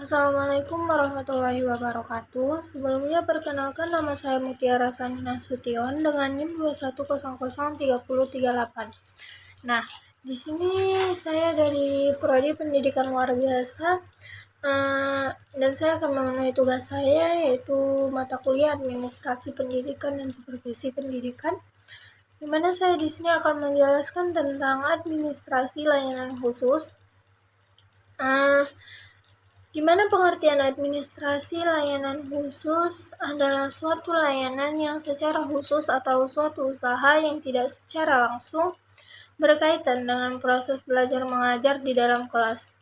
Assalamualaikum warahmatullahi wabarakatuh. Sebelumnya perkenalkan, nama saya Mutiara Sani Nasution dengan NIM 21003038. Nah, di sini saya dari Prodi Pendidikan Luar Biasa, dan saya akan memenuhi tugas saya, yaitu mata kuliah Administrasi Pendidikan dan Supervisi Pendidikan, di mana saya di sini akan menjelaskan tentang administrasi layanan khusus. Di mana pengertian administrasi layanan khusus adalah suatu layanan yang secara khusus atau suatu usaha yang tidak secara langsung berkaitan dengan proses belajar mengajar di dalam kelas,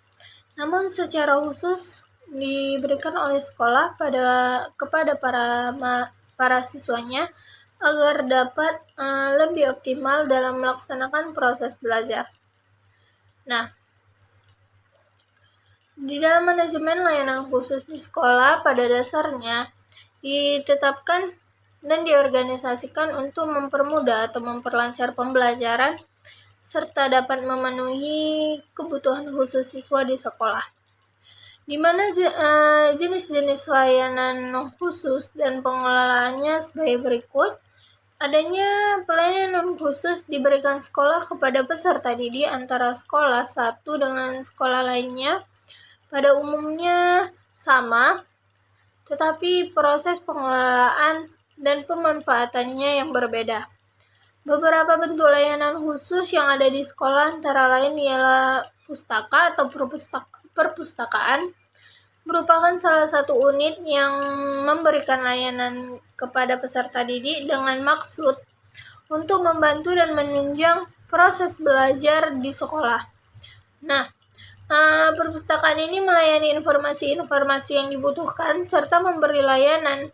namun secara khusus diberikan oleh sekolah kepada para siswanya agar dapat lebih optimal dalam melaksanakan proses belajar. Nah, di dalam manajemen layanan khusus di sekolah pada dasarnya ditetapkan dan diorganisasikan untuk mempermudah atau memperlancar pembelajaran serta dapat memenuhi kebutuhan khusus siswa di sekolah. Di mana jenis-jenis layanan khusus dan pengelolaannya sebagai berikut. Adanya pelayanan khusus diberikan sekolah kepada peserta didik antara sekolah satu dengan sekolah lainnya pada umumnya sama, tetapi proses pengelolaan dan pemanfaatannya yang berbeda. Beberapa bentuk layanan khusus yang ada di sekolah antara lain ialah pustaka atau perpustakaan, merupakan salah satu unit yang memberikan layanan kepada peserta didik dengan maksud untuk membantu dan menunjang proses belajar di sekolah. Nah, perpustakaan ini melayani informasi-informasi yang dibutuhkan serta memberi layanan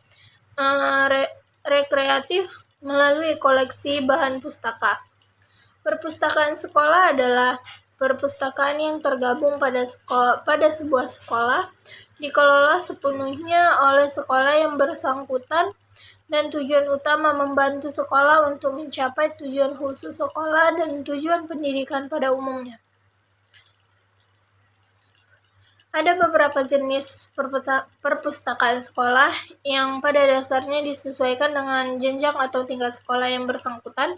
rekreatif melalui koleksi bahan pustaka. Perpustakaan sekolah adalah perpustakaan yang tergabung pada sebuah sekolah, dikelola sepenuhnya oleh sekolah yang bersangkutan, dan tujuan utama membantu sekolah untuk mencapai tujuan khusus sekolah dan tujuan pendidikan pada umumnya. Ada beberapa jenis perpustakaan sekolah yang pada dasarnya disesuaikan dengan jenjang atau tingkat sekolah yang bersangkutan.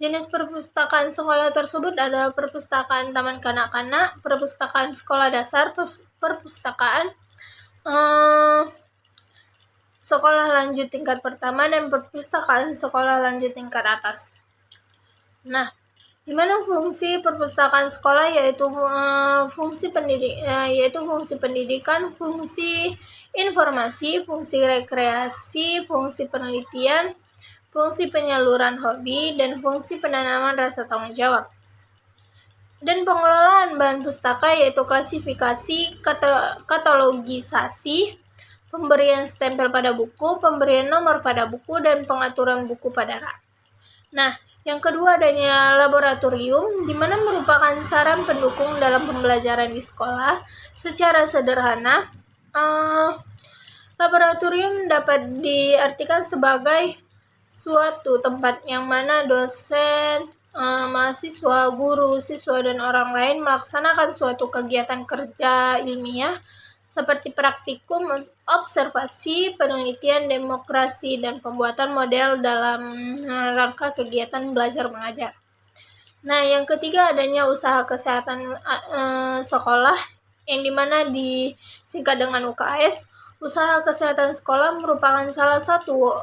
Jenis perpustakaan sekolah tersebut adalah perpustakaan taman kanak-kanak, perpustakaan sekolah dasar, perpustakaan sekolah lanjut tingkat pertama, dan perpustakaan sekolah lanjut tingkat atas. Nah, di mana fungsi perpustakaan sekolah yaitu fungsi pendidikan, fungsi informasi, fungsi rekreasi, fungsi penelitian, fungsi penyaluran hobi, dan fungsi penanaman rasa tanggung jawab. Dan pengelolaan bahan pustaka yaitu klasifikasi, katalogisasi, pemberian stempel pada buku, pemberian nomor pada buku, dan pengaturan buku pada rak. Nah, yang kedua adanya laboratorium, di mana merupakan saran pendukung dalam pembelajaran di sekolah. Secara sederhana, laboratorium dapat diartikan sebagai suatu tempat yang mana dosen, mahasiswa, guru, siswa, dan orang lain melaksanakan suatu kegiatan kerja ilmiah seperti praktikum, observasi, penelitian, demokrasi, dan pembuatan model dalam rangka kegiatan belajar mengajar. Nah, yang ketiga adanya usaha kesehatan sekolah, yang dimana disingkat dengan UKS. Usaha kesehatan sekolah merupakan salah satu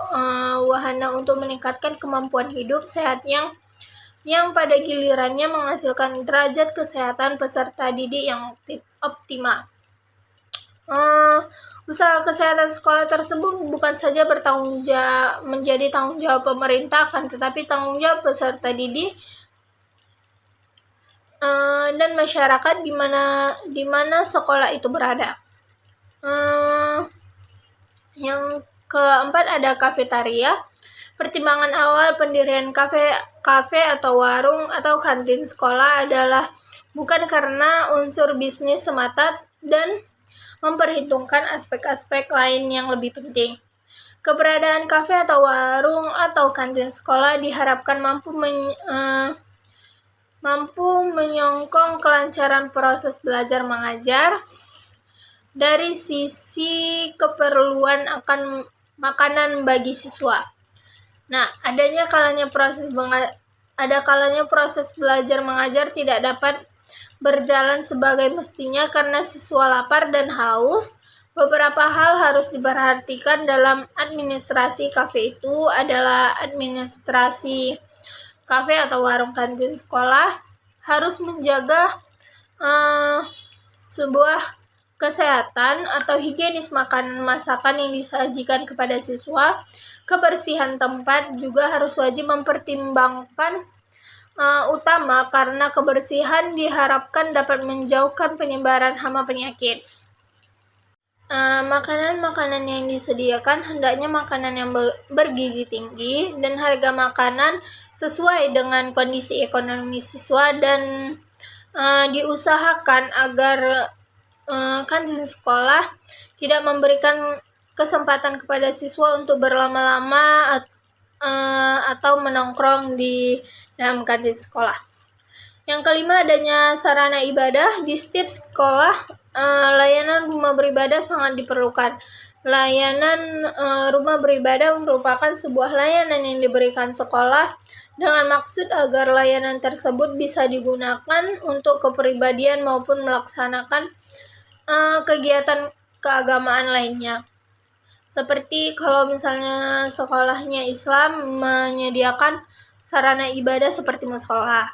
wahana untuk meningkatkan kemampuan hidup sehat yang pada gilirannya menghasilkan derajat kesehatan peserta didik yang optimal. Usaha kesehatan sekolah tersebut bukan saja menjadi tanggung jawab pemerintah, tetapi tanggung jawab peserta didik dan masyarakat di mana sekolah itu berada. Yang keempat ada kafetaria. Pertimbangan awal pendirian kafe atau warung atau kantin sekolah adalah bukan karena unsur bisnis semata dan memperhitungkan aspek-aspek lain yang lebih penting. Keberadaan kafe atau warung atau kantin sekolah diharapkan mampu menyokong kelancaran proses belajar mengajar, dari sisi keperluan akan makanan bagi siswa. Nah, ada kalanya proses belajar mengajar tidak dapat berjalan sebagai mestinya karena siswa lapar dan haus. Beberapa hal harus diperhatikan dalam administrasi kafe. Itu adalah administrasi kafe atau warung kantin sekolah harus menjaga sebuah kesehatan atau higienis masakan yang disajikan kepada siswa. Kebersihan tempat juga harus wajib mempertimbangkan utama karena kebersihan diharapkan dapat menjauhkan penyebaran hama penyakit. Makanan-makanan yang disediakan hendaknya makanan yang bergizi tinggi dan harga makanan sesuai dengan kondisi ekonomi siswa dan diusahakan agar kantin sekolah tidak memberikan kesempatan kepada siswa untuk berlama-lama atau menongkrong di dalam kantin sekolah. Yang kelima, adanya sarana ibadah. Di setiap sekolah, layanan rumah beribadah sangat diperlukan. Layanan rumah beribadah merupakan sebuah layanan yang diberikan sekolah dengan maksud agar layanan tersebut bisa digunakan untuk kepribadian maupun melaksanakan kegiatan keagamaan lainnya. Seperti kalau misalnya sekolahnya Islam menyediakan sarana ibadah seperti mushola.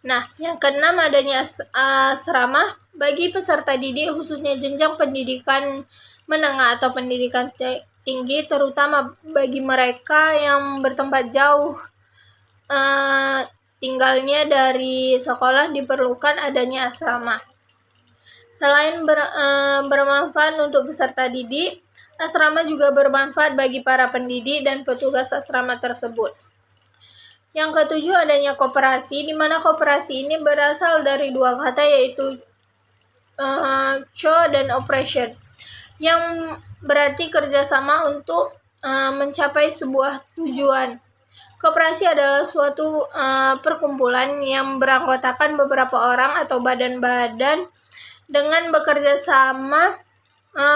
Nah, yang keenam, adanya asrama bagi peserta didik khususnya jenjang pendidikan menengah atau pendidikan tinggi, terutama bagi mereka yang bertempat jauh tinggalnya dari sekolah, diperlukan adanya asrama. Selain bermanfaat untuk peserta didik, asrama juga bermanfaat bagi para pendidik dan petugas asrama tersebut. Yang ketujuh, adanya koperasi, di mana koperasi ini berasal dari dua kata, yaitu co dan operation, yang berarti kerjasama untuk mencapai sebuah tujuan. Koperasi adalah suatu perkumpulan yang beranggotakan beberapa orang atau badan-badan dengan bekerja sama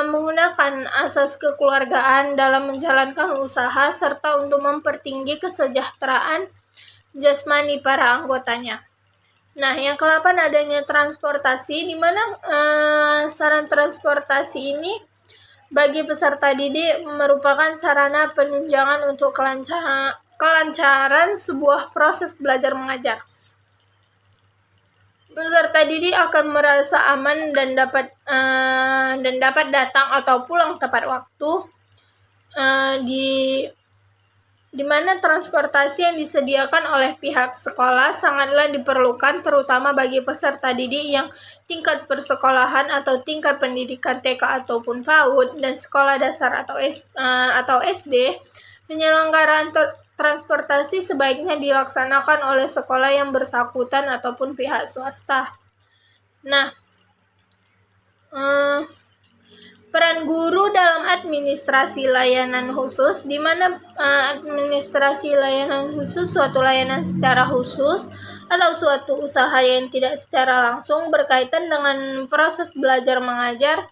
menggunakan asas kekeluargaan dalam menjalankan usaha serta untuk mempertinggi kesejahteraan jasmani para anggotanya. Nah, yang ke-8, adanya transportasi, di mana saran transportasi ini bagi peserta didik merupakan sarana penunjang untuk kelancaran sebuah proses belajar mengajar. Peserta didik akan merasa aman dan dapat datang atau pulang tepat waktu. Di mana transportasi yang disediakan oleh pihak sekolah sangatlah diperlukan, terutama bagi peserta didik yang tingkat persekolahan atau tingkat pendidikan TK ataupun PAUD dan sekolah dasar atau SD. Penyelenggaraan transportasi sebaiknya dilaksanakan oleh sekolah yang bersangkutan ataupun pihak swasta. Nah, peran guru dalam administrasi layanan khusus, di mana administrasi layanan khusus suatu layanan secara khusus atau suatu usaha yang tidak secara langsung berkaitan dengan proses belajar mengajar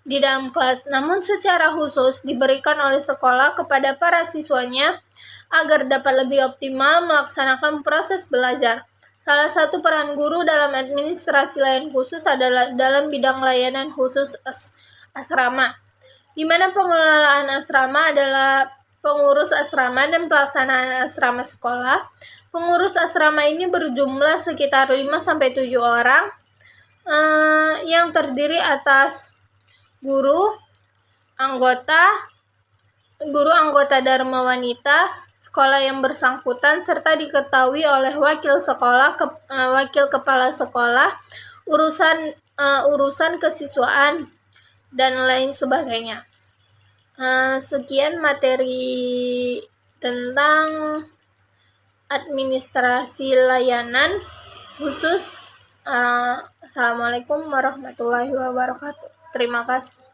di dalam kelas, namun secara khusus diberikan oleh sekolah kepada para siswanya agar dapat lebih optimal melaksanakan proses belajar. Salah satu peran guru dalam administrasi layanan khusus adalah dalam bidang layanan khusus asrama, di mana pengelolaan asrama adalah pengurus asrama dan pelaksanaan asrama sekolah. Pengurus asrama ini berjumlah sekitar 5-7 orang yang terdiri atas guru, anggota Dharma Wanita, sekolah yang bersangkutan, serta diketahui oleh wakil kepala sekolah, urusan kesiswaan, dan lain sebagainya. Sekian materi tentang administrasi layanan khusus. Assalamualaikum warahmatullahi wabarakatuh. Terima kasih.